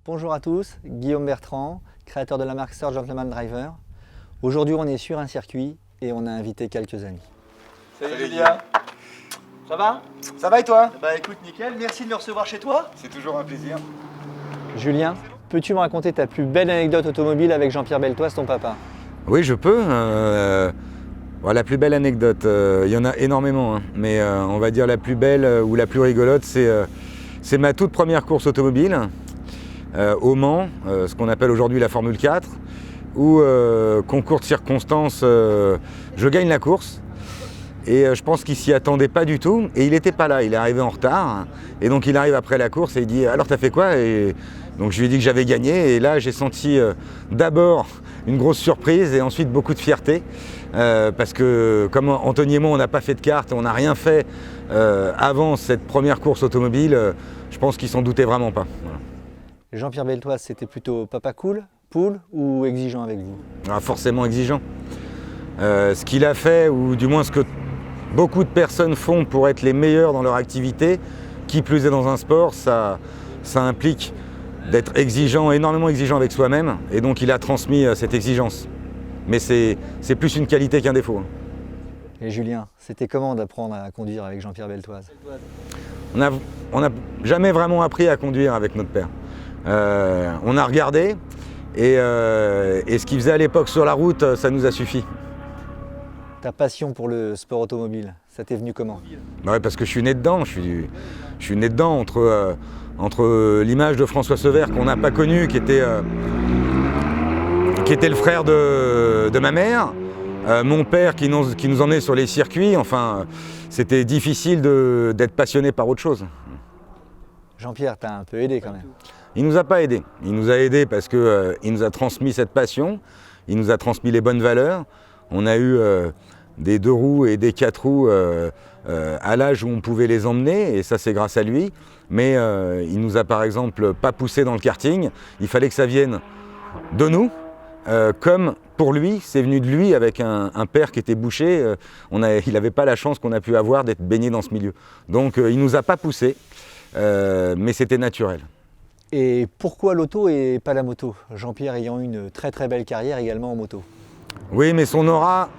Bonjour à tous, Guillaume Bertrand, créateur de la marque Sir Gentleman Driver. Aujourd'hui on est sur un circuit et on a invité quelques amis. Salut Julien. Ça va? Ça va et toi? Bah écoute, nickel, merci de me recevoir chez toi. C'est toujours un plaisir. Julien, peux-tu me raconter ta plus belle anecdote automobile avec Jean-Pierre Beltoise, ton papa? Oui, je peux. La plus belle anecdote, il y en a énormément, hein. Mais on va dire la plus belle ou la plus rigolote, c'est ma toute première course automobile au Mans, ce qu'on appelle aujourd'hui la Formule 4, où, concours de circonstances, je gagne la course. Et je pense qu'il s'y attendait pas du tout. Et il n'était pas là, il est arrivé en retard. Et donc il arrive après la course et il dit « Alors t'as fait quoi ?» Et donc je lui ai dit que j'avais gagné. Et là j'ai senti d'abord une grosse surprise et ensuite beaucoup de fierté. Parce que comme Anthony et moi on n'a pas fait de kart, on n'a rien fait avant cette première course automobile, je pense qu'il s'en doutait vraiment pas. Voilà. Jean-Pierre Beltoise, c'était plutôt papa cool, ou exigeant avec vous? Forcément exigeant. Ce qu'il a fait, ou du moins ce que beaucoup de personnes font pour être les meilleurs dans leur activité, qui plus est dans un sport, ça implique d'être exigeant, énormément exigeant avec soi-même, et donc il a transmis cette exigence. Mais c'est plus une qualité qu'un défaut. Et Julien, c'était comment d'apprendre à conduire avec Jean-Pierre Beltoise? On n'a jamais vraiment appris à conduire avec notre père. On a regardé, et ce qu'il faisait à l'époque sur la route, ça nous a suffi. Ta passion pour le sport automobile, ça t'est venu comment? Ouais, parce que je suis né dedans, je suis né dedans entre l'image de François Sever qu'on n'a pas connu, qui était le frère de ma mère, mon père qui nous emmenait sur les circuits, enfin c'était difficile d'être passionné par autre chose. Jean-Pierre t'a un peu aidé quand même. Il nous a pas aidés, il nous a aidés parce qu'il nous a transmis cette passion, il nous a transmis les bonnes valeurs. On a eu des 2 roues et des 4 roues à l'âge où on pouvait les emmener, et ça c'est grâce à lui. Mais il nous a par exemple pas poussé dans le karting, il fallait que ça vienne de nous, comme pour lui, c'est venu de lui avec un père qui était boucher. Il n'avait pas la chance qu'on a pu avoir d'être baigné dans ce milieu. Donc il nous a pas poussé, mais c'était naturel. Et pourquoi l'auto et pas la moto? Jean-Pierre ayant eu une très très belle carrière également en moto. Oui, mais son aura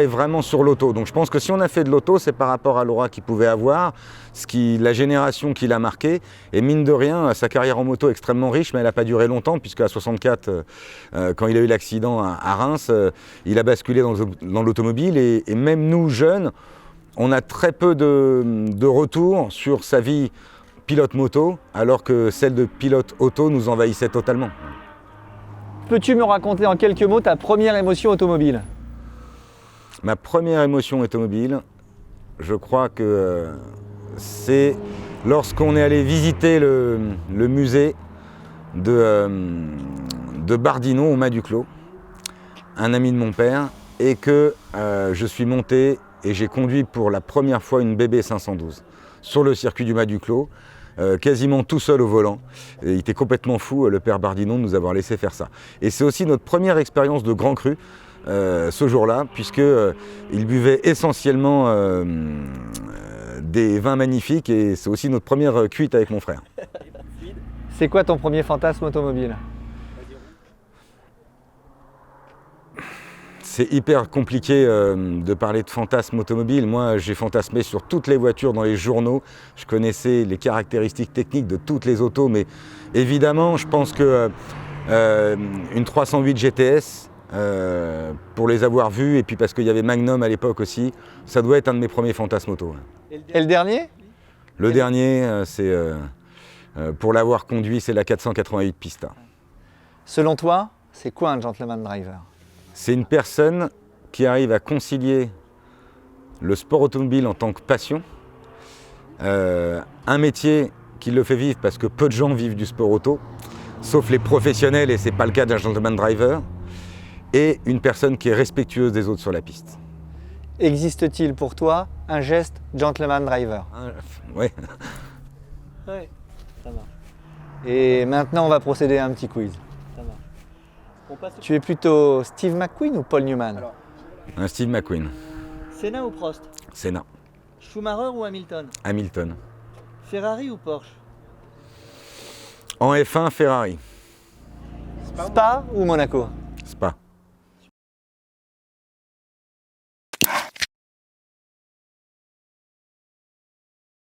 est vraiment sur l'auto. Donc je pense que si on a fait de l'auto, c'est par rapport à l'aura qu'il pouvait avoir, la génération qu'il a marquée. Et mine de rien, sa carrière en moto est extrêmement riche, mais elle n'a pas duré longtemps, puisqu'à 64, quand il a eu l'accident à Reims, il a basculé dans l'automobile. Et même nous, jeunes, on a très peu de retours sur sa vie pilote moto, alors que celle de pilote auto nous envahissait totalement. Peux-tu me raconter en quelques mots ta première émotion automobile? Ma première émotion automobile, je crois que c'est lorsqu'on est allé visiter le musée de Bardino au Mas du Clos, un ami de mon père, et que je suis monté et j'ai conduit pour la première fois une BB 512 sur le circuit du Mas du Clos. Quasiment tout seul au volant. Et il était complètement fou, le père Bardino, de nous avoir laissé faire ça. Et c'est aussi notre première expérience de grand cru ce jour-là, puisqu'il buvait essentiellement des vins magnifiques, et c'est aussi notre première cuite avec mon frère. C'est quoi ton premier fantasme automobile? C'est hyper compliqué de parler de fantasme automobile. Moi, j'ai fantasmé sur toutes les voitures dans les journaux. Je connaissais les caractéristiques techniques de toutes les autos, mais évidemment, je pense que une 308 GTS, pour les avoir vues, et puis parce qu'il y avait Magnum à l'époque aussi, ça doit être un de mes premiers fantasmes auto. Et le dernier? Le dernier, c'est pour l'avoir conduit, c'est la 488 Pista. Selon toi, c'est quoi un gentleman driver? C'est une personne qui arrive à concilier le sport automobile en tant que passion, un métier qui le fait vivre parce que peu de gens vivent du sport auto, sauf les professionnels, et ce n'est pas le cas d'un gentleman driver, et une personne qui est respectueuse des autres sur la piste. Existe-t-il pour toi un geste gentleman driver? Oui. Ouais, ça marche. Et maintenant, on va procéder à un petit quiz. Ça marche. Tu es plutôt Steve McQueen ou Paul Newman? Un Steve McQueen. Senna ou Prost? Senna. Schumacher ou Hamilton? Hamilton. Ferrari ou Porsche? En F1, Ferrari. Spa ou Monaco?